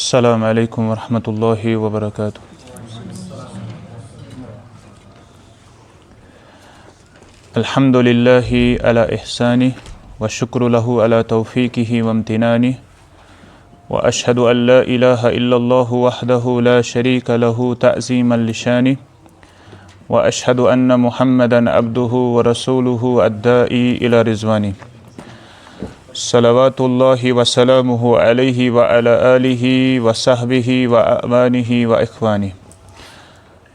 अस्सलामु अलैकुम वरहमतुल्लाहि वबरकातुहू। अल्हम्दुलिल्लाहि अला इहसानिहि व शुक्रु लहु अला तौफीकिहि व इम्तिनानिहि व अशहदु अल्ला इलाहा इल्लल्लाहु वहदहु ला शरीका लहु तअज़ीमन लिशानिहि व अशहदु अन्न मुहम्मदन अब्दुहु व रसूलुहु अद्दाई इला रिज़वानिहि सलवातुल्लाहि व सलामुहु अलैहि व अला आलिहि व सहबिहि व अमानिहि व इख्वानिहि।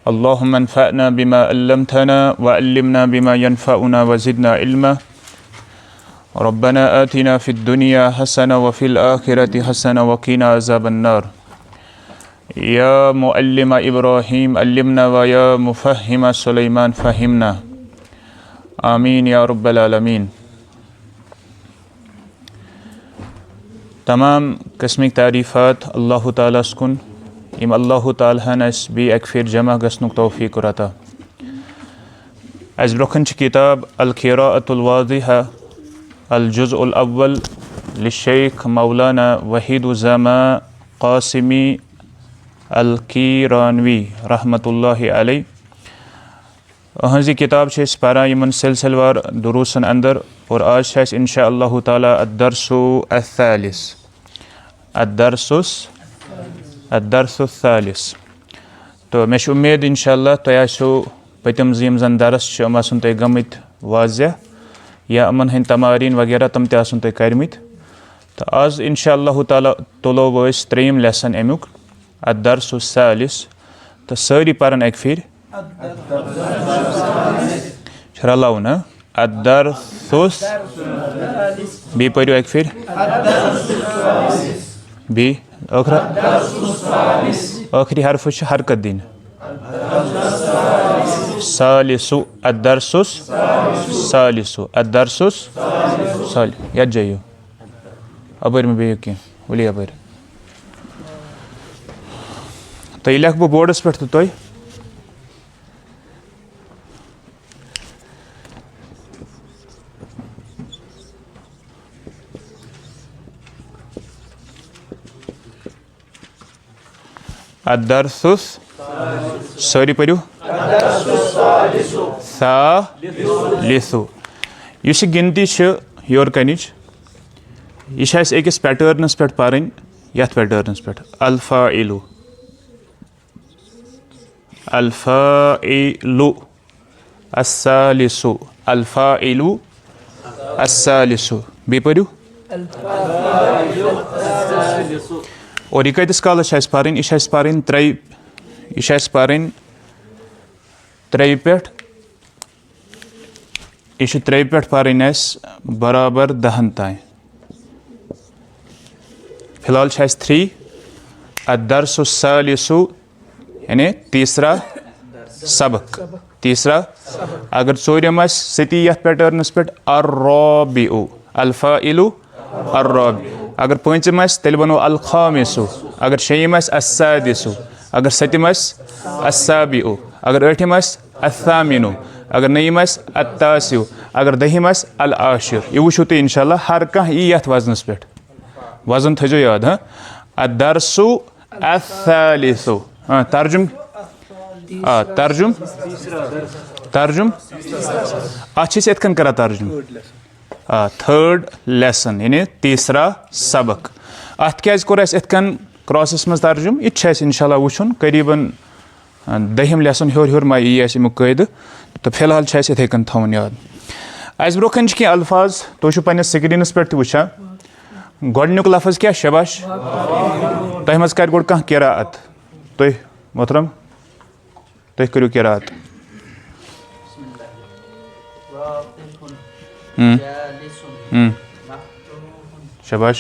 अल्लाहुम्मा अन्फ़अना बिमा अल्लमतना व अल्लिमना बिमा यनफ़अुना व ज़िदना इल्मा। रब्बना आतिना फ़िद दुनिया हसना व फ़िल आखिरति हसना व क़िना अज़ाबन नार। या मुअल्लिम इब्राहीम अल्लिमना व या मुफ़हिम सुलैमान फ़हिमना। आमीन या रब्बल आलमीन। तमाम किस्मिक तारीफ़ात अल्लाह ताला सुकुन इम अल्लाह ताला नस बी एक फिर जमा गसनुक तौफीक रता। अज़ ब्रोखन किताब अल क़िराअतुल वाज़िहा अल जुज़्उल अव्वल लिशेख मौलाना वहीदुज़्ज़मा क़ासिमी अल कीरानवी रहमतुल्लाहि अलैह। अहज़ी किताब छे पारा यमन सिलसिलेवार दुरूसन अंदर और आज है इंशा अल्लाह ताला अद्दर्सु अत्थालिस अद्दर्सुत्थालिस। तो मे उम्मीद इंशाअल्लाह तो आसो पतम यम जन दरस आसन तुह गमित वाज़ह या अमन हंद तमारीन वगैरह तम तसन तुह करमित। तो आज इंशा अल्लाह ताला तुलो वस त्रेयम लेसन अमुक अद्दर्सुत्थालिस। तो सारी परन एक फिर रलाओ ना अद्दर्सुस बी पढ़ो एक फिर बी आखिरी हरफ हरकत दिन सालिसु अद्दर्सुस सालिसु अद्दर्सुस साल याद जाइयो अबर में बे क्या बोलिए अबर तो ये लिख बो बोर्डस पे तो अद्दर्सुस सारी पढ़ो सालिसु। यह गिनती योर कनिच यह अकिस पैटर्नस पे पढ़ यथ पैटर्नस पे अल्फ़ाइलु अल्फ़ाइलु अस्सालिसु अल्फ़ाइलु अस्सालिसु बे पढ़ो। और यह कतिस कालस पढ़ यह पढ़ त्रे पे यह त्रे पे पढ़ बराबर 10 ताई। फिलहाल 3 अद्दर्सुस्सालिसु यानी तीसरा सबक अगर चोरम सती यथ पैटर्नस पे अर्राबिउ अल्फ़ाइलु अर्राबि। अगर पंचम तेल बनो अल-खामिसु। अगर शेयम अस्सादिसु। अगर सतम अस्साबिउ। अगर अठम अत्थामिनु। अगर नयम अत्तासिउ। अगर दहिम अल-आशिर। यह वुचो तुम इंशाअल्लाह हर कह यथ वजनस पे वजन थो याद। हाँ अद्दर्सु अत्थालिसु तर्जुम तर्जुम तर्जुम अन करा तर्जुम थर्ड लेसन यानी तीसरा सबक। अत क्या कोर अन क्रॉसस मज तर्जुम यह इंशाअल्लाह वुचुन करीबन 10 लेसन हर हर मा यी अमुक कयद। तो फिलहाल इथे कन थवन याद। अज ब्रोखन कह अल्फाज तुम पे स्क्रीनस पे वुचा गोडनुक लफज क्या शबाश तह मज कर गोड कह किराअत तुह मोहतरम तुह करो किराअत। शबाश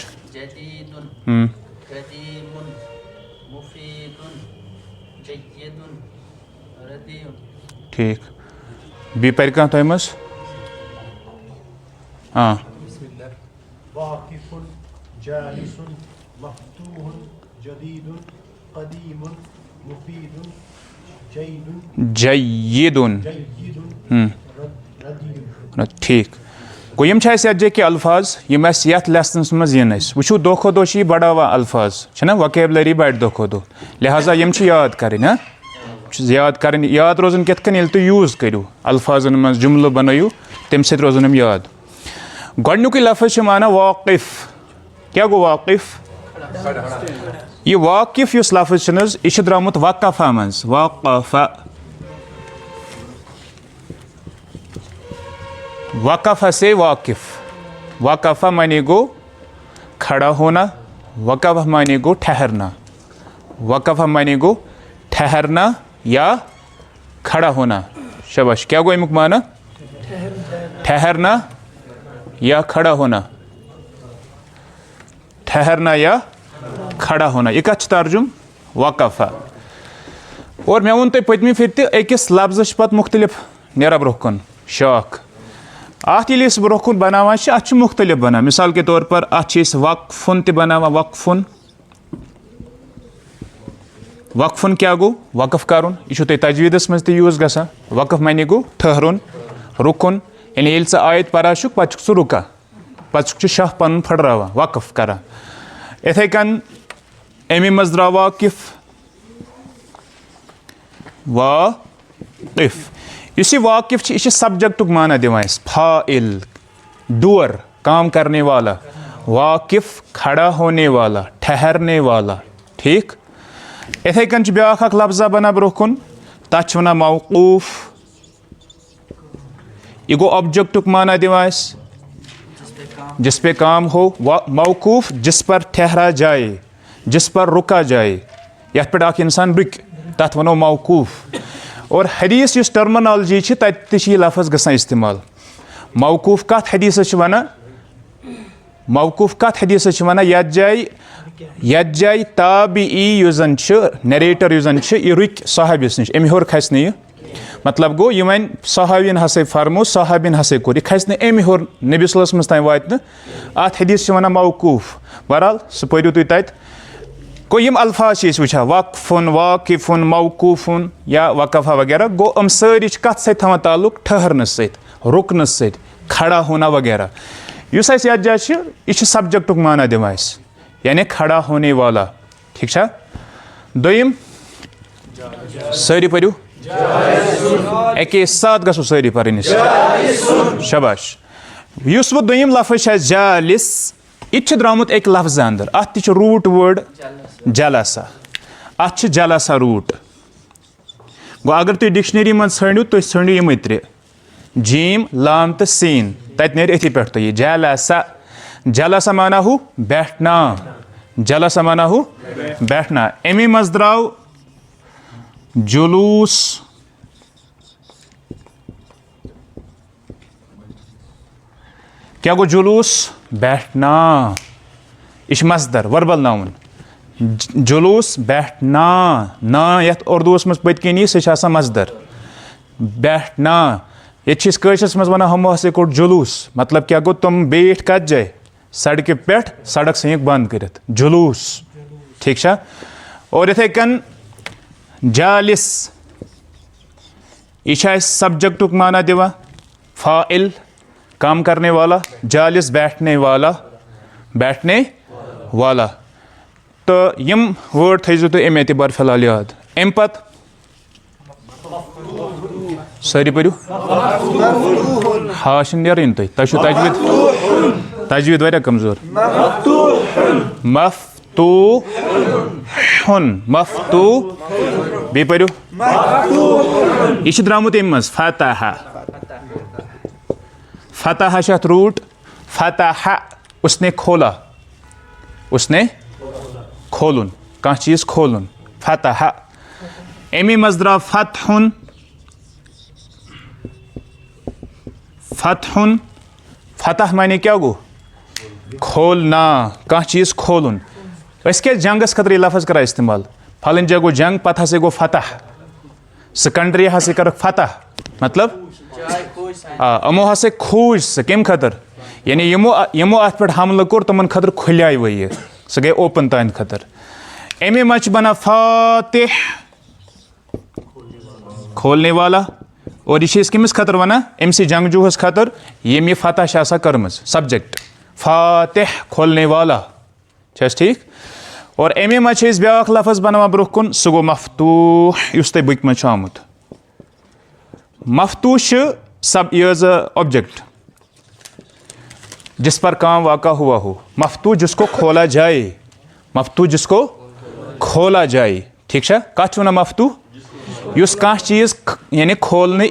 ठीक बी पर कह तुम हाँ जय्यिदुन ठीक। गो यम के अल्फाज यम यथ लेसनस मज इन वो दो खो दो बढ़ावा अल्फाज वोकेबलरी बढ़ दो खो दो लिहाजा यम याद कर याद रोजन कित कन तुम यूज करू अल्फाजन मज जुमल बनू तम सत रोजन हम याद गोडनुक लफ्ज माना वाकिफ क्या गो वाकिफ यह वाकिफ युस लफ्ज यह द्रामुत वक़फ़ा मज वक़फ़ा वक़फ़ा से वाकिफ वक़फ़ा माने गो खड़ा होना वक़फ़ा माने गो ठहरना वक़फ़ा माने गो ठहरना या खड़ा होना शाबाश क्या गो अमुक माना ठहरना या खड़ा होना ठहरना या खड़ा होना यह कत तर्जुम वक़फ़ा और मे वो तुम पत्मी फिर तकिस लफ्ज़ पे मुख्तलिफ नेरा ब्रोह कुन शाख अत ब्रोह कुन बनावान अत मुख्तलिफ बना मिसाल के तौर पर अत वक़फ़ुन त बनावान वक़फ़ुन वक़फ़ुन क्या गो वक़फ़ करुन यह तुम तजवीदस मज यूज गसा वक़फ़ माने गो ठहरुन रुकुन यानी ये आयत परा पे रुका पे शह पन फड़रावान वक़फ़ करान इथे कन अमी मज द्राव वाकिफ वाकिफ इस वाकिफ यह सब्जेक्ट माना दिवान फाइल डूअर काम करने वाला वाकिफ खड़ा होने वाला ठहरने वाला ठीक इथे कन ब्या लफ्जा बना ब्रोह कुन तथ वन मौकूफ यह गो ऑब्जेक्ट माना दिवान जिस पे काम हो मौकूफ जिस पर ठहरा जाए जिस पर रुका जाए यथ पे इंसान रुक तथ वनो मौकूफ और हदीस इस टर्मिनोलॉजी तत लफ्ज़ गसान इस्तेमाल मौकूफ कत हदीस वन मौकूफ कत हदीस वन यथ जाय ताबी युजन नरेटर युजन यह रुक सहाबिस नश अम हेर खस यह मतलब गो यह वन सहाबिन हसे फरमो सहाबिन हसे कोर यह खस अम हेर नबी सल्लल्लाहु अलैहि वसल्लम वात अत हदीस वन मौकूफ बहरहाल सह पढ़ू तुम तत गो यम अल्फाज वुछा वक़फ़ुन वाकिफ़ुन मौकूफ़ुन या वक़फ़ा वगैरह गो अम सारी कत सत ताल्लुक ठहरनस सत रुकनस सत खड़ा होना वगैरह युस यथ जाय यह सब्जेक्ट माना दिवान यानी खड़ा होने वाला ठीक है दोयम सारी पढ़ू एके साथ गो सारी पढ़ शाबाश युस वो दोयम लफ्ज़ जालिस यह द्रामुत एक लफ्ज़ अंदर अत रूट वर्ड जलसा अत जलसा रूट गो अगर तुम डिक्शनरी मज षणु तुम षणु यम त्रे जीम लाम तो सीन तत नेर अथी पे तुम जलसा जलसा माना हु बैठना जलसा माना हु बैठना अमी मज द्राव जुलूस क्या गो जुलूस बैठना यह मसदर वर्बल नाउन जुलूस बैठना ना यथ उर्दूस मज पत्किन सह मसदर बैठना ये मज वन हम हसे कोट जुलूस मतलब क्या गो तुम बैठ कत जाए सड़क पे सड़क से बंद कर जुलूस ठीक है और इथे कन जालिस यह सब्जेक्ट माना दिवा फाइल काम करने वाला जालिस बैठने वाला तो यम वर्ड थो तुम अमे एतबार फिलहाल याद अम पत सारी पढ़ू हाँ नेरन तजवीद वारिया कमजोर मफ्तू बे पढ़ू यह द्रामुत अम मज फतह फतह अत रूट फतह उसने खोला उसने खोलुन कह चीज खोलुन फतह अमी मज द्राव फतहुन फतहुन फतह माने क्या गो खोलना कह चीज खोलुन क्या जंगस खतर लफ्ज़ कर इस्तेमाल फलन जगह गो जंग पत हसे गो फतह सेकेंडरी हसे कर फतह मतलब अमो हसे खोज सह कम खतर यानी यमो अत पे हमल कोर तमन खतर खुलिया वह सह गई ओपन तान खतर अमे मच बना फातिह खोलने वाला और यह कमिस खतर वनान अमसी जंगजूहस खतर यम यह फतह कर्म सब्जेक्ट फातिह खोलने वाला ठीक। और अमे मज ब्या लफज बना ब्रोह कुन सह गो मफतूह इस तुम बुक मज आमुत। मफतूह सब इज ऑब्जेक्ट जिस पर काम वाक़ा हुआ हो। मफतूह जिसको खोला जाए, मफतूह जिसको खोला जाए ठीक है। कत वन मफतूह युस कह चीज़ यानी खोलने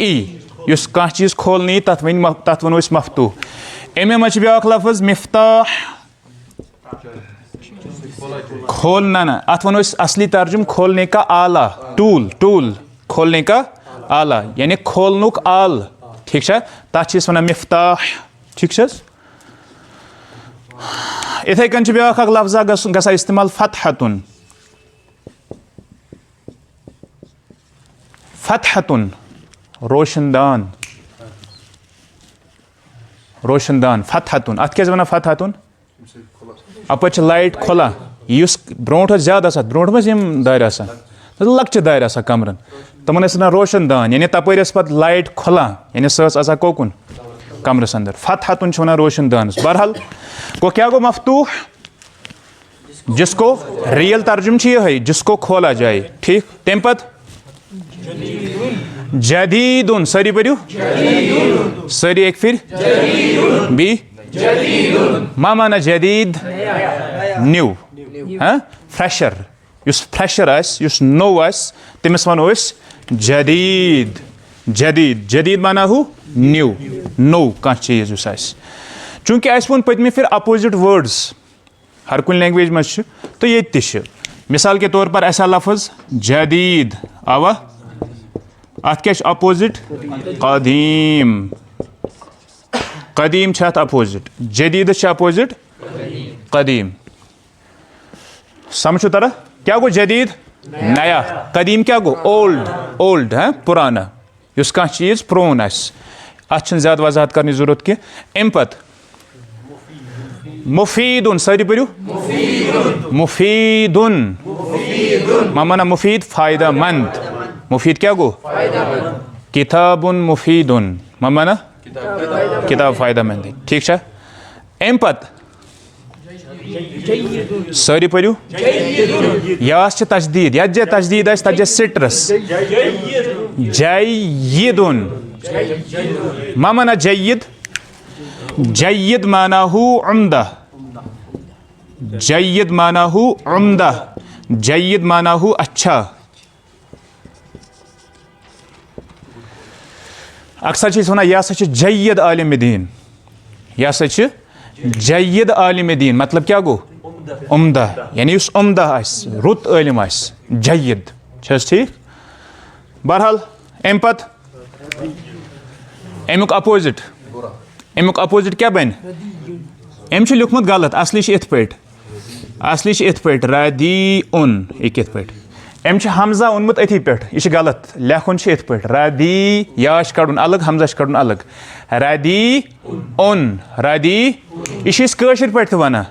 युस कह चीज़ खोलने तथ वनो मफतूह। अमे मज ब्या लफज मिफ्ताह खोलना ना अत वनो असली तर्जुम खोलने का आला टूल, टूल खोलने का आला यानी खोलनुक आल ठीक है। तथ वन मिफ्ताह ठीक है। इथे कन ब्या लफ्जा गसा इस्तेमाल फतहतुन, फतहतुन रोशनदान, रोशनदान फतहतुन अत क्या वन फतहतुन अप लाइट खोला युस ब्रोट ज्यादा ब्रोट दार लक्च दार कमरन तमन रोशनदान यानी तपर पे लाइट खोला यानी सह कोकुन कमरस अंदर फतहतुन वन रोशनदान। बहरहाल गो क्या गो मफतूह जिसको रियल तर्जुम यह जिसको खोला जाए ठीक। तम पत जदीदुन सारी पढ़ू सारी एक फिर बी मा माना जदीद न्यू हाँ फ्रेशर युस फ्रेशर युस नो तमिस वनो जदीद, जदीद जदीद माना हु न्यू नो कह चीज उस चूंकि अस वो पत्मे फिर अपोजिट वर्ड्स हर कुछ लैंग्वेज मज तो ये मिसाल के तौर पर ऐसा लफज जदीद आवा अत क्या अपोजिट कदीम, कदीम अत अपोजिट जदीद अपोजिट कदीम समझो तरह क्या गो जदीद नया, कदीम क्या गो ओल्ड, ओल्ड है पुराना युस कह चीज प्रोन अत ज्यादा वजाहत करने जरूरत कि अम पत मुफीदुन सारी पढ़ू मुफीदुन माना मुफीद फायदा मंद, मुफीद क्या गो किताबुन मुफीदुन माना किताब फायदा मंद ठीक है। अम पत सारी पढ़ू यास तजदीद यत जै तजदीद तथ जै सिट्रस जय्यिदुन माना जय्यिद, जय्यिद माना हु उम्दा, जय्यिद माना हु उम्दा, जय्यिद माना हु अच्छा। अक्सर चीज वना यह जय्यिद आलिम दीन, यह जय्यिद आलिम दीन मतलब क्या गो उम्दा यानी उस उम्दा रुत आलिम जय्यिद ठीक। बहरहाल अम पत अमुक अपोजिट, अमुक अपोजिट क्या बन अम लिखमुत गलत असली इत पे, असली इत पे रदी उन एक पे अम हमजा ओनमुत अथी पे यह गलत लेखुन इत पे रदी याश कड़न अलग हमजा कड़न अलग रदी उन रदी यह कशर पे वन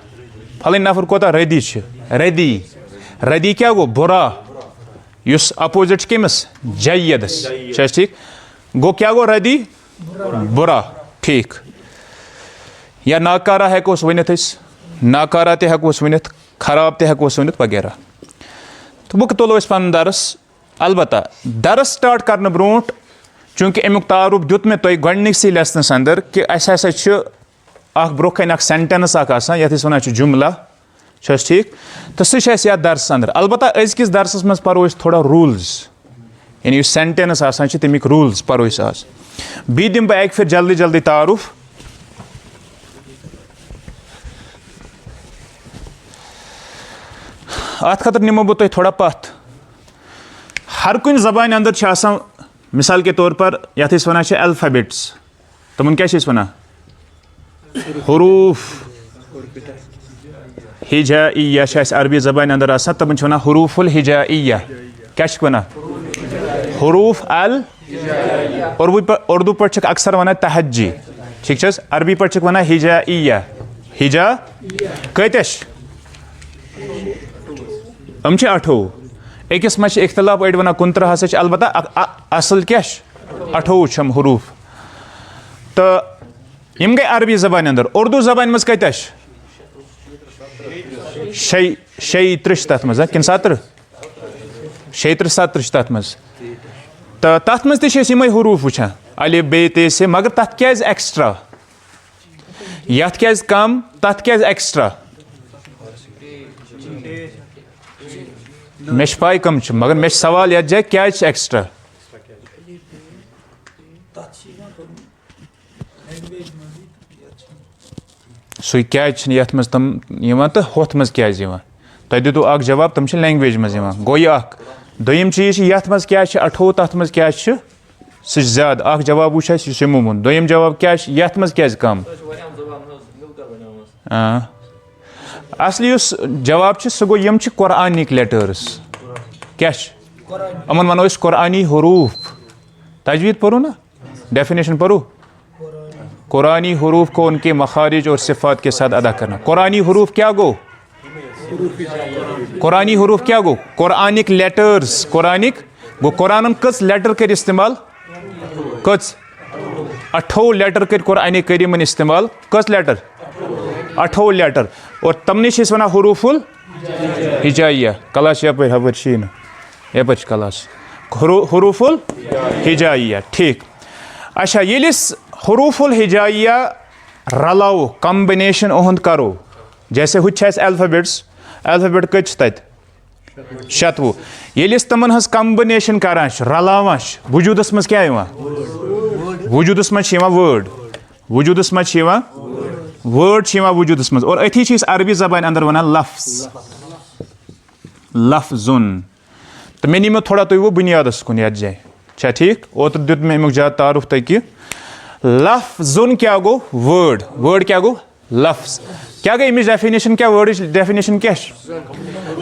फलन नफर कोता रदी रदी, रदी क्या गो बुरा युस अपोजिट कमिस जय्यदस ठीक। गो क्या गो रदी बुरा ठीक। या नाकारा हेकोस वनित नाकारा ते हेकोस वनित खराब ते हेकोस वनित वगैरह। तो बुक तुलो पन दरस अलबत्ता दरस स्टार्ट करने ब्रोट चूंकि अमुक तारुफ दुत मे तुम गोडनिकसी लेसनस अंदर कि ब्रोह सेंटेंस ये वन जुमला ठीक तो सह दरस अंदर अलबत्ता अजकिस दरसस मज परो थोड़ा रूल्स यानी सेंटेंस तमिक रूल्स परो आज बी दिम बह एक फिर जल्दी जल्दी तारुफ। अत खतर निमो बह थोड़ा पथ हर कुन जबान अंदर मिसाल के तौर पर यथ वन अल्फाबेट्स तमन क्या वन हरूफ हिजाइया अरबी जबान अंदर तमन वन हरूफुल हिजाइया क्या वन हरूफ अल उर्दू पे अक्सर वन तहज्जी ठीक अरबी पे वन हिजाइया हिजा कतश अम 18 अकिस मे इख्तलाफ अड़ वन 19 अलबत्ता असल क्या 28 छम हरूफ तो यम गई अरबी जबान अंदर उर्दू जबान मज कत 36 तथ मज किन 70 36 तथ मज तो तथ मज तमें हरूफ वुचान अलिफ बे ते से मगर तथ क्या एक्स्ट्रा यथ क्या कम तथ क्या एक्स्ट्रा मे पाई कम मगर मे सवाल ये जाए क्या एक्स्ट्रा सु क्या यथ मज तम तो होथ मज क्या तुम दितु जवाब तम लैंग्वेज मज गो यह दोयम चीज यथ मज क्या 28 तथ मज क्या सह ज्यादा जवाब वो मुमून दोयम जवाब क्या यथ मज क्या कम असली जवाब सह गो यम कुरानिक लेटर्स क्या अमन वनो कुरानी हरूफ तजवीद पढ़ो ना डेफिनेशन पढ़ो कुरानी हरूफ को उनके मखारिज और सिफात के साथ अदा करना कुरानी हरूफ क्या गो कुरानी हरूफ क्या गो कुरानिक लेटर्स कुरानिक गो कुरान कस लेटर कर इस्तेमाल कस 28 लेटर कर कुरान करीमन इस्तेमाल कस लेटर 28 लेटर और तमने वन हरूफुल हिजाइया क्लास यप हपर यप क्लास हरूफुल हिजाइया ठीक अच्छा ये हरूफुल हिजाइया रलाओ कॉम्बिनेशन उहद करो जैसे हुच अल्फाबेट कत तत 90 ये तमन हज कॉम्बिनेशन करान रलावान वजूदस मज क्या वजूदस मज वर्ड वजूदस मज वर्ड वजूदस मज और अथी अरबी जबान अंदर वन लफ्जुन तो मे नीमो थोड़ा तुम वो बुनियादस कुन ये जाए ठीक ओत दुत मे अमुक ज्यादा तारुफ तक कि लफ्जुन क्या गो वर्ड क्या गो लफ्ज क्या गई अमिच डेफिनेशन क्या वर्ड डेफिनेशन क्या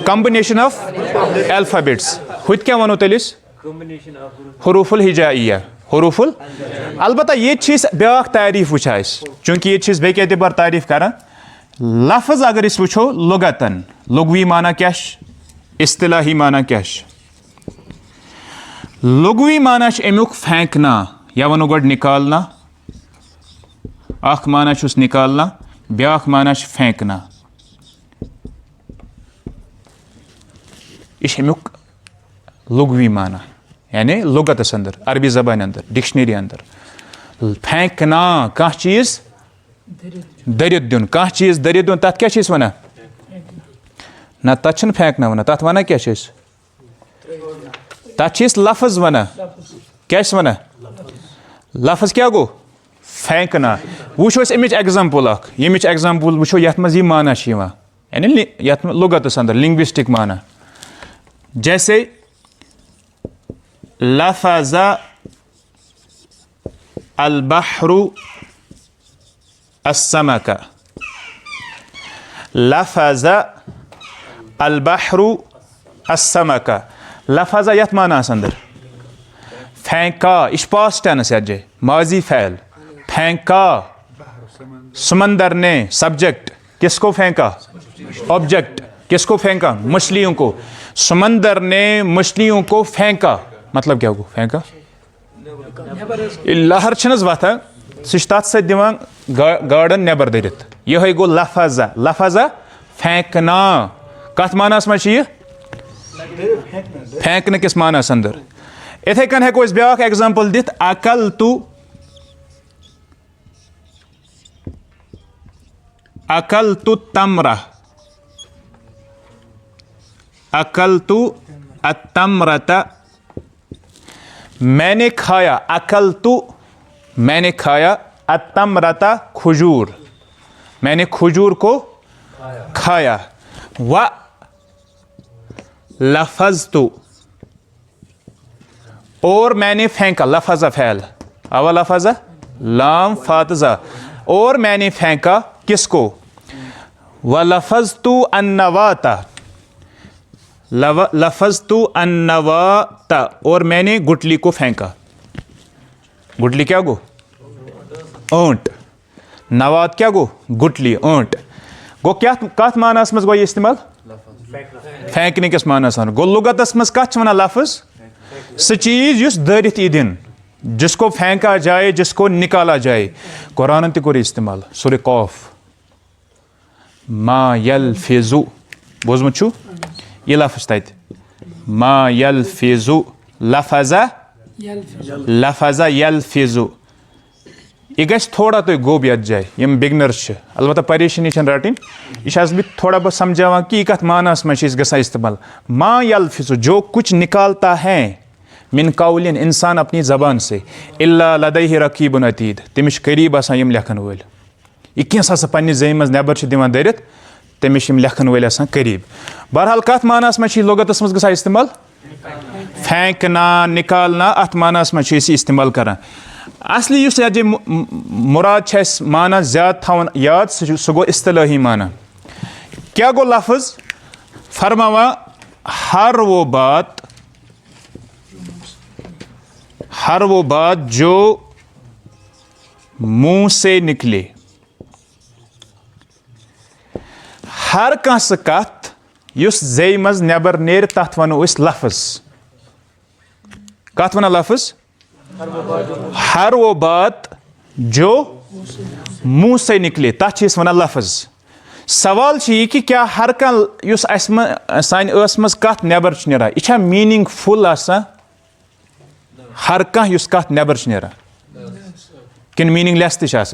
कॉम्बिनेशन ऑफ अल्फाबेट्स हुत क्या वनो तेलिस हरूफुल हिजाइया हरूफुल अलबत्ता ये ब्या तारीफ वुचा चूंकि ये बेक एतबार तारीफ कर लफ्ज अगर वो लुगतन लुगवी माना क्या इस्तिलाही माना क्या लुगवी माना अमुक फेंकना या वनो गो निकालना अख माना निकालना ब्याख माना फेंकना यह अमुक लुगवी माना यानी लुगतस अंदर अरबी जबान अंदर डिक्शनरी अंदर फेंकना कह चीज दरित दिन कह चीज दरित दिन तथ क्या वन ना तथ फेंकना वन तथ वन क्या तथ लफ्ज वन क्या वन लफ्ज क्या गो फेंकना वो अमिच एग्जाम्पल यमिच एग्जाम्पल वो ये मज माना यानी ये लुगतस अंदर लिंग्विस्टिक माना जैसे लफज़ा अल-बहरु अस्समका लफज़ा अल-बहरु अस्समका लफज़ा यथ माना अंदर फेंका इश पास्ट टेंस ये माजी फैल फेंका समंदर ने सब्जेक्ट किसको फेंका ऑब्जेक्ट किसको फेंका मछलियों को समंदर ने मछलियों को फेंका मतलब क्या हो फेंका लहर छनस वथान सह दिवान गार्डन नेबर दरित यह गो लफज़ा लफज़ा फेंकना कत मानस मज फेंकने किस मानस अंदर इथे कन हेको ब्या एग्जाम्पल दित अकल तु तमरा अकल तु अतमरता मैंने खाया अकल तु मैंने खाया अतमरता खजूर मैंने खजूर को खाया व लफज़तु और मैंने फेंका लफज़ा फैल अवा लफज़ा लाम फातजा और मैंने फेंका किसको व लफज़तु अन्नवाता लफज़तु अन्नवाता और मैंने गुटली को फेंका गुटली क्या गो ऊंट नवात क्या गो गुटली ऊंट गो क्या कत मानस मज गो ये इस्तेमाल फेंकने किस मानस गो लुगतस मज कत वन लफ्ज सह चीज युस दरित दिन जिसको फेंका जाए, जिसको निकाला जाए। कुरान ते कोर इस्तेमाल सूरह कौफ, मा यल्फिजु, बोजमुत छु ये लफ्ज़ तत, मा यल्फिजु, लफजा यल्फिजु, यह गस थोड़ा तो गोब यत जाए यम बिगनर्स अलबत्ता परेशानी रटन, यह बह थोड़ा बहुत समझावा कि कत मानस में गसा इस्तेमाल। मा यल्फिजु, जो कुछ निकालता है, मिन कौलिन, इंसान अपनी ज़बान से, इल्ला लदैहि रकीबुन अतीद, तमिश करीब आसान यम लेखन वल। यह कैसा पन्ने ज़े मज नेबर दिवान दरित, तमिश यम लेखन वल आसान करीब। बहरहाल कत मानस में लुगतस मज गसा इस्तेमाल, फेंकना, निकालना, अत मानस में इस्तेमाल करान। असली युस ये मुराद माना ज्यादा थवन याद, सह गो इस्तिलाही माना। क्या गो लफ्ज़ फरमावा, हर वो बात जो मुंह से निकले, हर कह सह कथ युस ज़े मज नेबर नेर, तथ वनो अस लफ्ज़। कथ वना लफ्ज़, हर वो बात जो मुंह से निकले, तथ वना लफ्ज़। सवाल यह कि क्या हर कह सान मज कथ नेबर नेरान, यह मीनिंग फुल आसान, हर कह कथ नेबर नेरान, किन मीनिंग लेस तह,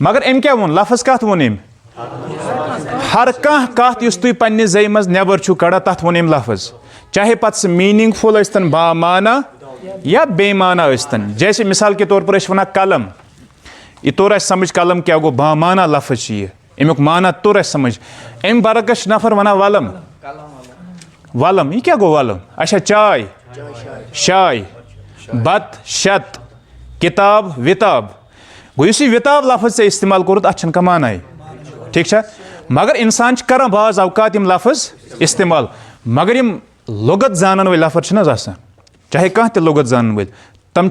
मगर अम क्या वोन लफ्ज़, कथ वोन अम, हर कह कथ तुम पन्ने ज़े मज नेबर छु कड़ा, तथ वोन अम लफ्ज़, चाहे पत मीनिंग फुल यस्तन, बामाना या बेमाना यस्तन। जैसे मिसाल के तौर पर वना कलम, यह तोर समझ कलम क्या गो, बामाना लफ्ज़ यह, अमुक माना तोर समझ। अम बरकस नफर वना वलम, वलम यह क्या गो वलम, अच्छा चाय, शाय, बत, शत, किताब, विताब। गो इस विताब लफ्ज़ से इस्तेमाल कोर, अत माना, ठीक है। मगर इंसान कर बाज़ अवकात यम लफ्ज़ इस्तेमाल, मगर यम लुगत जानन वल नफर आसान, चाहे कह ते लुगत जानन वल, तम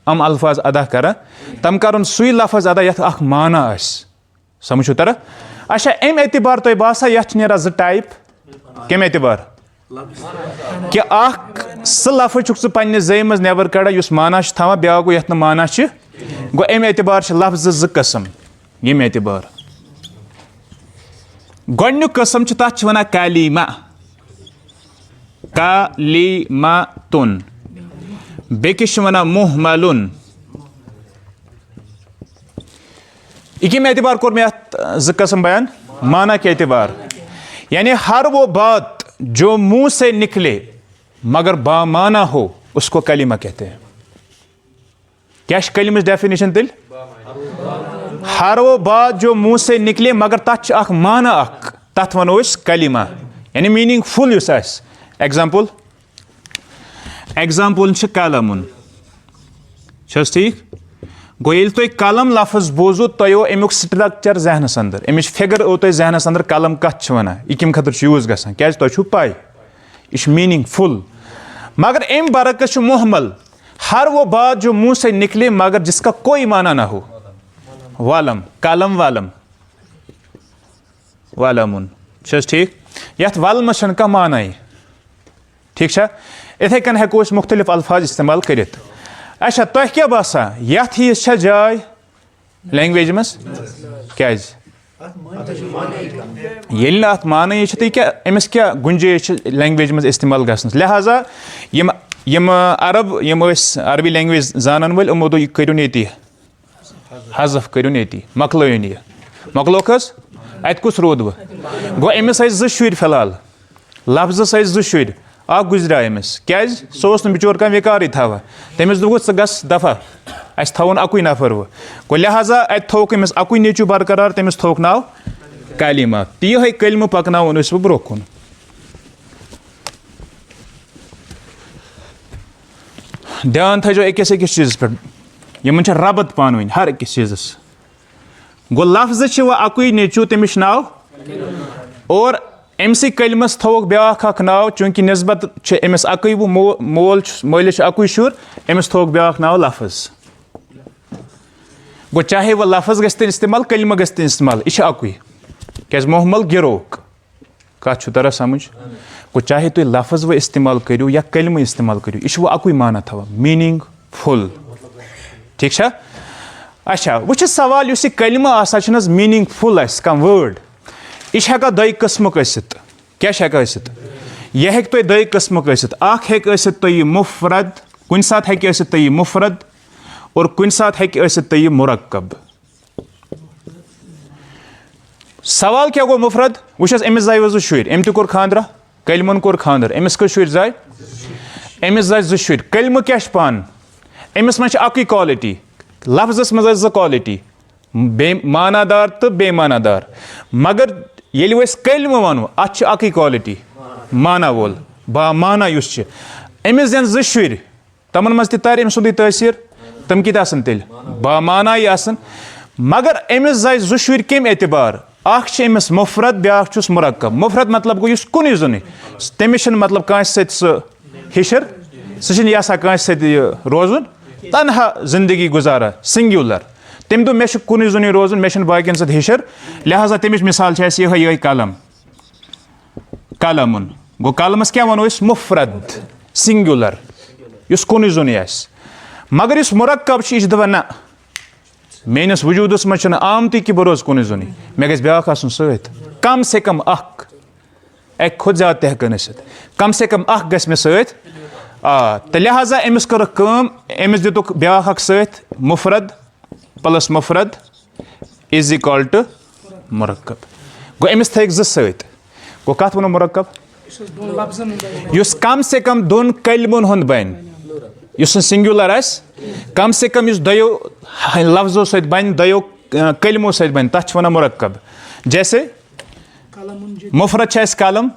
अम अल्फाज अदा कर, तम कर सुई लफ्ज़ अदा यथ अख माना आस, समझो तर। अच्छा अम एतबार तुम बासा यथ नेरा ज टाइप, कम एतबार कि सह लफ्ज़ छु पन्ने ज़े मज नेबर कड़ा युस माना थवान, ब्या गो यथ माना गो। अम एतबार लफ्ज़ ज कस्म, यम एतबार गोडन्युक कस्म तथ वना कालीमा, कालीमातुन, बेकिश वना मुहमलुन। इकम एतबार कोर मे ज कस्म बयान, माना के एतबार, यानी हर वो बात जो मुंह से निकले मगर बामाना हो, उसको कलीमा कहते हैं। क्या कलीमा डेफिनेशन तिल, हर वो बात जो मुंह से निकले मगर तथ अख माना अख, तथ वनो कलीमा, यानी मीनिंग फुल युस आस। एग्जाम्पल कलमुन, ठीक गो ये तुम कलम लफ्ज़ बोजो, तुम अमुक स्ट्रक्चर जहनस अंदर, अमिच फिगर ओ तुम जहनस अंदर, कलम कत वना, यह कम खतर यूज गसान, क्या तुम पाई, यह मीनिंग फुल। मगर अम बरकस मुहमल, हर वो बात जो मुंह से निकले मगर जिसका कोई माना ना हो, वालम, कलम वालम, वालमुन, ठीक। यथ वालम का माना, ठीक है। इथे कन हेको मुख्तलिफ अल्फाज इस्तेमाल करित। अच्छा तुह क्या बासा, यथ ही जाय लैंग्वेज मज, क्या ये अत माना तो क्या अमिस क्या गुंजाइश लैंग्वेज मज इस्तेमाल गसन। लिहाजा यम अरब यम अरबी लैंग्वेज जानन वल उमो दो करुन ये हज़फ करुन ये मकलोन, यह मकलोक अत कुस रोद वह गो अमिस ज शुर फिलहाल लफ्ज़ ज शुर, आ गुजरा अमिस क्या सह बिचोर कह विकार थवा, तमिस दोग गस दफा अस थवन अकुई नफर वह गो। लिहाजा अत थोक अमिस अकुई नेचू बरकरार, तमिस थोक नाव कालीमा, तो यह कलम पकन बह ब्रो कुन। ध्यान थो अकिस चीज़ पे, यमन रबत पान हर अकिस चीज़स गो। लफ्ज़ वह अकुई नेचू, तमिश नाव, और अमसी कलमस थोक ब्याख नाव, चूंकि नस्बत अमिस अकुई मोल मोलिस अकुई शुर, अमिस थोक ब्याख नाव लफ्ज़ गो। चाहे वह लफ्ज़ गन इस्तेमाल, कलमा गन इस्तेमाल, यह अकुई, क्या मोहम्मल गिरोक, कत तरह समझ गो चाहे तुम लफ्ज वो इस्तेमाल करो या कलम इस्तेमाल करो यह वो अकुई माना थवा मीनिंग फुल ठीक है अच्छा वो सवाल इस कलम आसान मीनिंग फुल कह वर्ड यह हेका दो किस्मुक क्या हेका यह हेक तुम दो किस्मुक हेक तुम मुफरद कुन सात हेक तुम मुफरद और कुन सात हेक तुम मुरक्कब सवाल क्या गो मुफरद वो अमिस जाय वो शुर अम तोर खानदरा कलमन कोर खानदर अमिस कस शुर जाय अमिस जाय जो शुर कलम क्या पान अमिस मज अक क्वालिटी लफ्जस मज जो क्वालिटी मानादार तो बेमानादार मगर ये कलम वनो अत अक क्वालिटी माना वोल बा माना अमिस दिन जो शुर तमन मज तर अम सुंद तसीर तम कत तेल बा माना मगर अमिस जाय जो शुर कम एतबार अमिस मुफरत ब्यास मुरक्कब मुफरत मतलब गो कुन जुन तमिस मतलब कांस हिशर सह कांस रोजुन तनहा जिंदगी गुजारा सिंगुलर तम दो मे कुन जुन रोजुन मे बाकियन सत हिशर लिहाजा तमिच मिसाल ये कलम कलमुन गो कलमस क्या वनो मुफरत सिंगुलर इस कुन जुन मगर इस मुरक्कब दपान ना मेनस वजूदस मज आमती कि बह रोज कुन जुन मे गस ब्याख आसन सत कम से कम अक खुद ज्यादा तह कम से कम गस मे सत तो लिहाजा अमिस कर अमिस दितुक ब्याख सत मुफरद प्लस मुफरद इज इक्वल टू मुरक्कब गो अमिस थक जो सत गो कत वनो मुरक्कब कम से कम दोन कलमन हुंद बन सिंगुलर कम से कम दो लफ्जों सत बन दो कलमों सत बन तथ वन मुरक्कब जैसे मुफरत कलम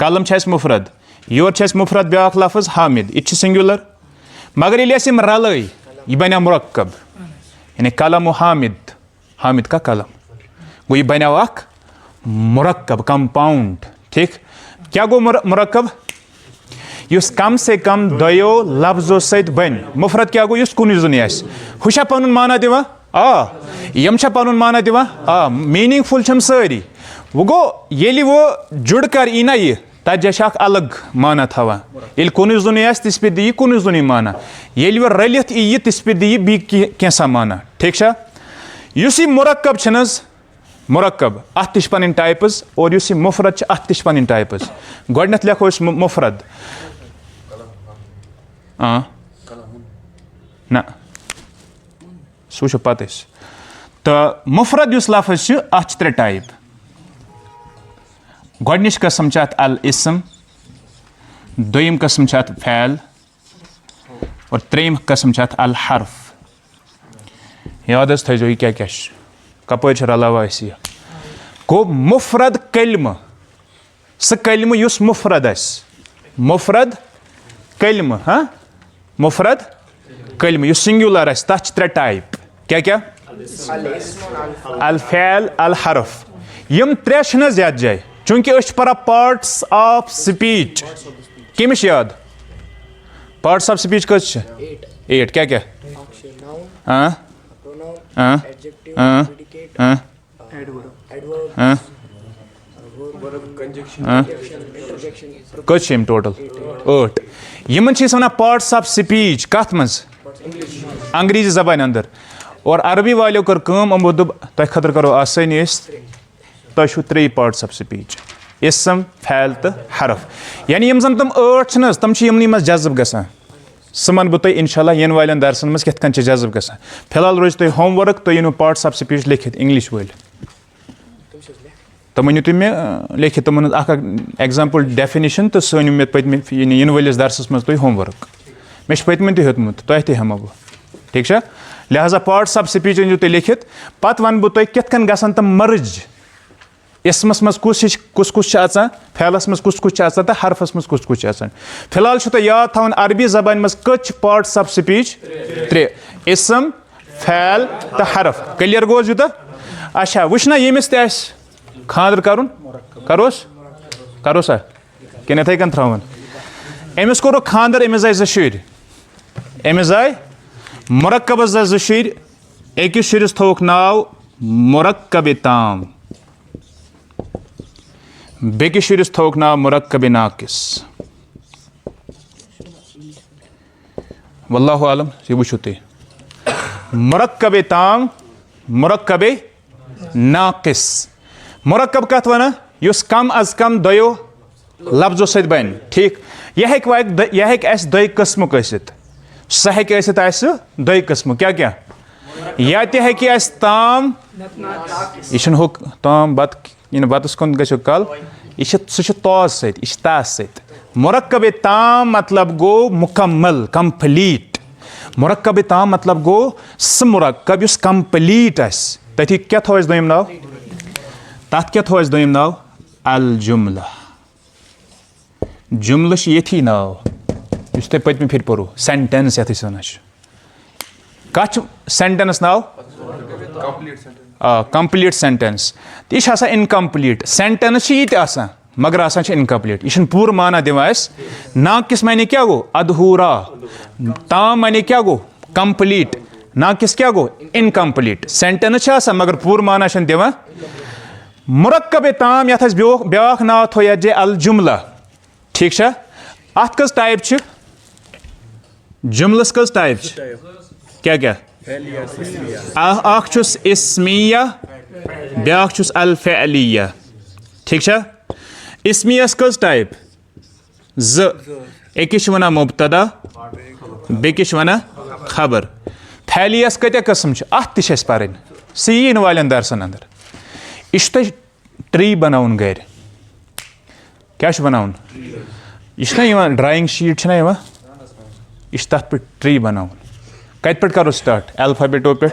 कलम मुफरद योर मुफरत ब्याख लफ्ज हामिद यह सिंगुलर मगर ये रल यह बनो मुरक्कब यानी कलम हामिद हामिद का कलम गो यह बनो मुरक्कब कंपाउंड ठीक क्या गो मुरक्कब युस कम से कम दो लफ्जों सत बन मुफरत क्या गो कुन जुन हुशा पन माना दिवा यम पन माना दिवा मीनिंगफुल सारी वो गो ये वो जुड़ कर यी ना यह तथ अलग माना थवा ये कुन जुन तिस पे दी कुन जुन माना ये वो रलित यी तिस पे दी बी कैसा माना ठीक युस मुरक्कब मुरक्कब अत पन टाइप्स और युस मुफरत अत पन टाइप्स गोडनथ लिखो मुफरद ना सह पत तो मुफरद युस लफ्ज अत त्रे टाइप गोडनिच कस्म अत अल इस्म दोयम कस्म अत फैल और त्रेयम कस्म अत अल हर्फ याद थो यह क्या कपर रलावा यह गो मुफरद कलम सह कलम युस मुफरद मुफरद कलम हाँ मुफरद कलम युस सिंगुलर तथ त्रे टाइप क्या क्या अल फैल अल हर्फ यम त्रे याद जाए चूंकि पढ़ा पार्ट्स ऑफ स्पीच कमिश याद पार्ट्स ऑफ स्पीच कस 8 क्या क्या कस टोटल 8 यमन वन पार्ट्स ऑफ स्पीच कत मज अंग्रेजी जबान अंदर और अरबी वालों कर अमो दोप तुम खतर करो आसानी तुम 3 पार्ट्स ऑफ स्पीच इस्म फैल तो हरफ यानी यम तम 8 तम यमनी मज जज्ब गसान सह मन बह इंशाल्लाह इन वाले दरसन मज कथ जज्ब गसान फिलहाल रोज तुम होमवर्क तुम यू पार्ट्स ऑफ स्पीच लिखित इंग्लिश वाल तो वनु तुम मे लिखित तुम एग्जाम्पल डेफिनेशन तो सो मे पत्म इन वालिस दरसस मज तुम होमवर्क मे पत्म तह हेतमुत तुह तह हेमो बह ठीक है लिहाजा पार्ट्स ऑफ स्पीच अनु तुम लिखित पत वन बह तुम कित गसन तम मर्ज इसमस मज कुस फैलस मज कुस तो हरफस मज कुस फिलहाल तुम याद थवन अरबी जबान मज कच पार्ट्स ऑफ स्पीच 3 इसम फैल तो हरफ क्लियर गो यूत अच्छा वुना यमिस खानदर करोस कि इथे कन थवन अमिस कोर खानदर अमिस आय 2 शुर अमिस आय मुरक्कबस 2 शुर अकिस शुरिस थोक नाव मुरक्कब ताम बेकिस शुरिस थोक नाव मुरक्कब नाकिस वल्लाहु आलम ये वुचो तुम मुरक्कब ताम मुरक्कब नाकिस मुरक्कब कत वन युस कम अज कम दयो लफ्जों सत बन ठीक यह दो किस्म सह दो किस्म क्या क्या या ताम यह ताम बत बतस कुन गो कल यह तोज सह सत मुरक्कब ताम मतलब गो मुकम्मल कंप्लीट मुरक्कब ताम मतलब गो सह मुरक्कब युस कंप्लीट तथी क्या थो दोयम नाव तथ क्या थो दोयम नाव अल जुमला जुमल ये नाव इस पत्म फिर पो सेंटेंस ये वन कत सेंटेंस नाव कंप्लीट सेंटेंस यह इनकम्प्लीट सेंटेंस ये मगर इनकम्प्लीट यह पूर माना दिवान नाकिस माने क्या गो अधूरा ताम माने क्या गो कंप्लीट नाकिस क्या गो इनकम्प्लीट सेंटेंस मगर पूर माना दिवान मुरक्कब ताम ये ब्या नाव थो जे अल जुमला ठीक अत कस टाइप जुमलस कस टाइप क्या क्या अखुस इस्मिया ब्या अल फ़अलिया ठीक इस्मियस कस टाइप अकिस वना मुब्तदा बेकिस वना खबर फ़अलियस कत्या कस्म अत पर सीन वाले दरसन अंदर यह ट्री बनाउन घर क्या बनाउन यह ड्राइंग शीट यह तथ पे ट्री बनाउन कत पे करो स्टार्ट अल्फाबेटो पे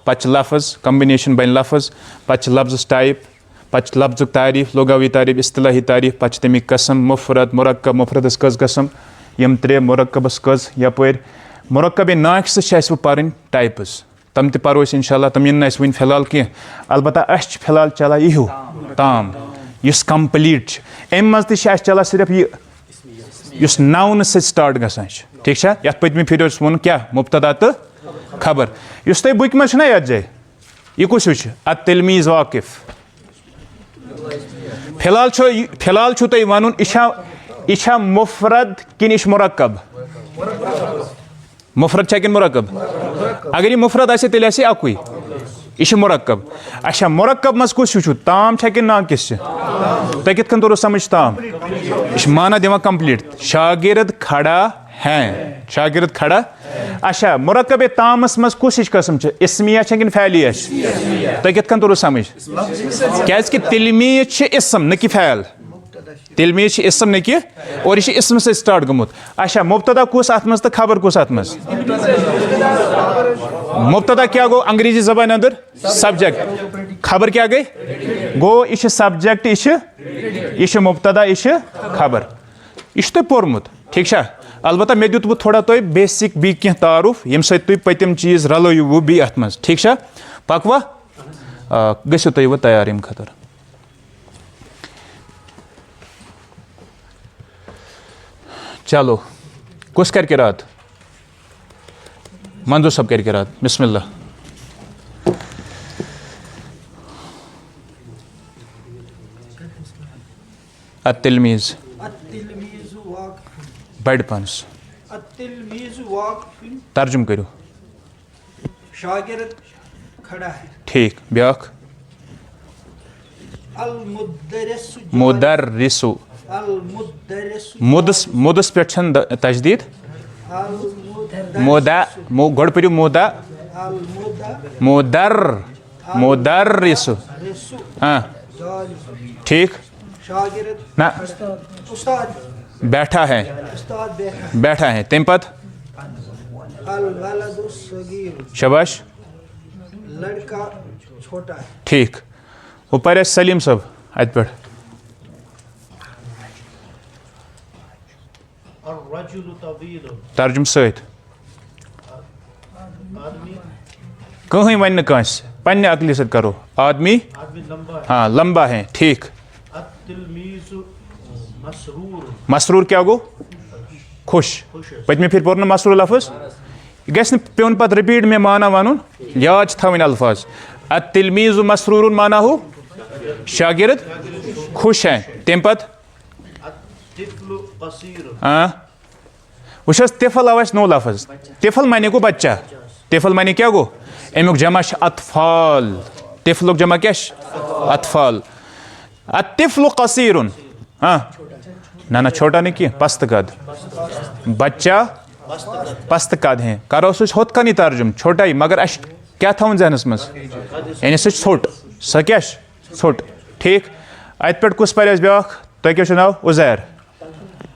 पे लफ्ज़ कम्बिनेशन बन लफ्ज़ पे लफ्ज़ टाइप पे लफ्ज़ तारीफ लुगावी तारीफ इस्तिलाही तारीफ पे तमिक कस्म मुफरत मुरक्कब मुफरतस कस कस्म यम त्रे मुरक्कबस कस यपर मुरक्कब नाकिस पर टाइप्स तम पो इंशाल्लाह तम इन वन फिलहाल कह अलबत्ता फिलहाल चला यह ताम इस कंप्लीट अम मज चला सिर्फ यह नाउन से स्टार्ट गसान ठीक ये पत्म फिर वो क्या मुब्तदा तो खबर इस तुम बुक मज ये जाए यह कुछ अतिलमीज़ वाकिफ फिलहाल तुम वन यह मुफरद किन यह मुरक्कब मुफरद किन मुरक्कब अगर यह मुफरद तेल अकुई यह मुरक्कब अच्छा मुरक्कब मज कुछ ताम कि नाकिस तुम कित तोर समझ ताम यह माना दिवान कंप्लीट शागिर्द खड़ा है शागिर्द खड़ा अच्छा मुरक्कब तामस मज कुछ कस्म इस्मिया कि फ़अलिया तुम कित तोर समझ क्या तिलमीज़ इसम न कि फ़ैल तिलमीज़ इसम न कि और यह इसम से स्टार्ट गमुत अच्छा मुब्तदा कुस अत मज तो खबर कुस अत मज मुब्तदा क्या गो अंग्रेजी जबान अंदर सब्जेक्ट खबर क्या गई गो यह सब्जेक्ट यह मुब्तदा यह खबर यह तुम पोर्मुत ठीक अलबत्ता मे दुत थोड़ा तुम बेसिक बी कह तारुफ यम तुम पतम चीज़ रलो बी अत मज ठीक पकवा गो तुम वो तैयार अम खतर चलो कुछ कर किरात मंजूर सब कर किरात बिस्मिल्लाह अतिलमीज़ बड़ पनस तर्जुम करो शागिर्द खड़ा है ठीक ब्याख मुदर्रिसु मुदस पे तजदीद मुदा गोड़ पो मुदा मुदर मुदर्रिसु हाँ ठीक ना बैठा है तम पत शबाश लड़का छोटा है ठीक ऊपर सलीम सब अत पे तर्जुम सत कहीं वन कंस पन्ने अकली सत करो आदमी हाँ लंबा है ठीक मसरूर क्या गो खुश पत्मे फिर पोर मसरूर लफ्ज़ गस पेन पे रिपीट मे माना वन याद थवन अल्फाज अतिलमीज़ मसरूर माना हो शागिर्द खुश हैं तम पत वह तिफल आव नो लफज तिफल माने गो बच्चा तिफल माने क्या गो अमुक जमा अतफाल तिफलुक जमा क्या अतफाल अतिफल कसीरुन ना छोटा नहीं कि पस्त कद बच्चा पस्त कद हैं करो होत कन तर्जुम छोटा ही मगर अस क्या थवन जहनस मज यानी सह ोट सह क्या ोट ठीक अत पे कुस पर ब्या तुह क्या नाव उजैर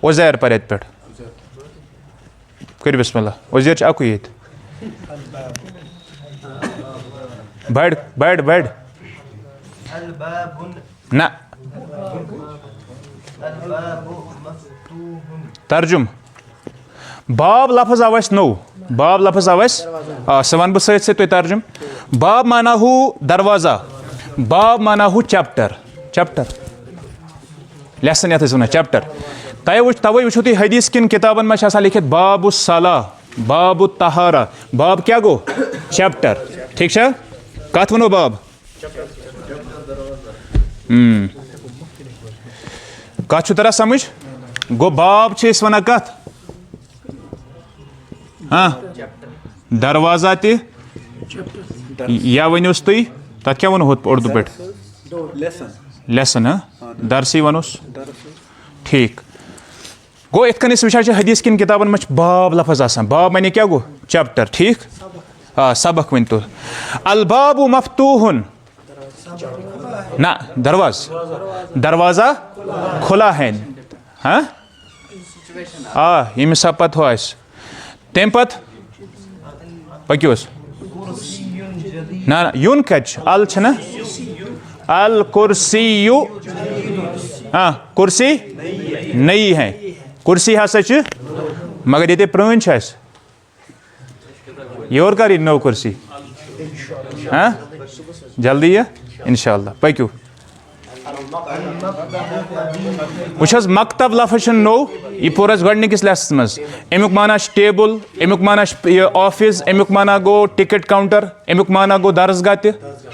उजैर पर अत पे कर बिस्मिल्लाह उजैर अकु ये बड़ बड़ बड़ ना तर्जुम बाब लफज आव नो बाब लफज आव सह वन बह सत तर्जुम बाब माना हूँ दरवाजा बाब माना हूँ चैप्टर चैप्टर लेसन ये वन चैप्टर तवे वो तुम हदीस किन किताबन में लिखित बाबु सलाह बाबु तहारा बाब क्या गो चैप्टर ठीक है कत वनो बाब कत तरह समझ गो बाब वन कत हाँ दरवाजा ति या वनोस तुम तथ क्या वो उर्दू पे लेसन हाँ दरसी वनोस ठीक गो इत कन वुचान हदीस किन किताबन में बाब लफज आसान बाब माने क्या गो चैप्टर ठीक हाँ सबक वन तो अलबाबु मफ्तूहुन ना दरवाजा खुला है हाँ यमिस पत हो तम पत पकोस ना यून कच अल छना अल कुर्सी हाँ कुर्सी नई है कुर्सी हसा मगर ये प्रोन योर कर नौ कुर्सी हाँ जल्दी ये इंशाअल्लाह पकू वह मकतब लफज नो यह पोर गस लेसन मज अमुक माना टेबल अमुक माना ऑफिस अमुक माना गो टिकट काउंटर अमुक माना गो दरसगाह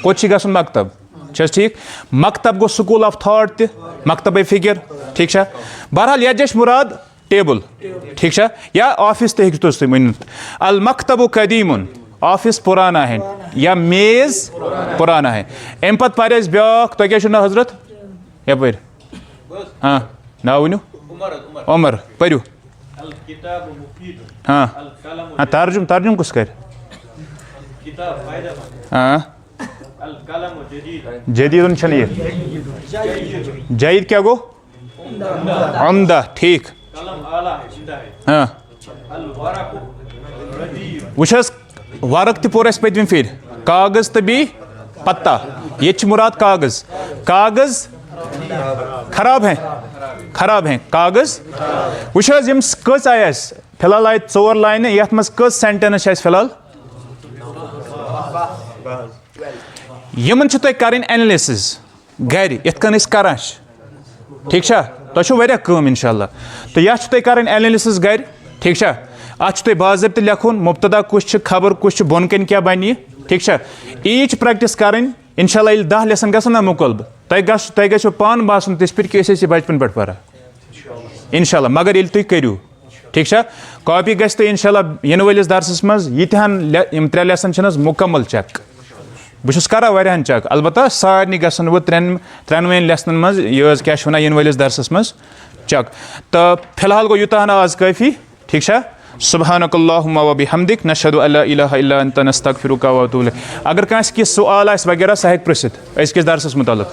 कोत गन मकतब ठीक मकतब गो स्कूल ऑफ थॉट मकतब फिक्र ठीक है बहरहाल यह मुराद टेबल ठीक है या ऑफिस तो वन अल मकतब कदीमुन ऑफिस पुराना है या मेज पुराना है अम पत पर ब्या तुह क्या ना हजरत यपर हाँ ना वन उमर परू हाँ हाँ तर्जुम कुछ कर हाँ जदीद जयीद क्या गो उम्दा ठीक हाँ वुच वरक पोर पतम फिर कागज तो बी पत्ता ये मुराद कागज कागज खराब हैं कागज वुच कस आय फिलहाल आय 4 लाइन ये कस सेंटेंस फिलहाल यमन तुम कर एनालिसिस गर इत कन कर ठीक तुह कम इंशाअल्लाह तो यह तुम कर एनालिसिस गर ठीक अत तुम बाज़ाब्त लिखुन मुब्तदा कुछ खबर कुछ बोन कन क्या बन ठीक ईच प्रैक्टिस कर इंशाअल्लाह 10 लेसन गसन मुकलब तुह गो पान बासन तिस पे कि बचपन पे पढ़ा इंशाअल्लाह मगर ये तुम करू ठीक कॉपी गस तो इंशाअल्लाह इन वलिस दरसस मज यितहन 3 लेसन मुकम्मल चेक बहुत करान चेक अलबत्ता सारे गसन वो 3 लेसन मज यह क्या वन इन वलिस दरसस मज चेक तो फिलहाल गो यूतान आज काफ़ी ठीक सुब्हानकल्लाहुम्मा व बिहम्दिक नशहदु अल्ला इलाहा इल्ला अंता नस्तगफिरुका व अतूबु इलैक अगर कस सवाल वगैरह सह पृछित अज़किस दरसस मुतालिक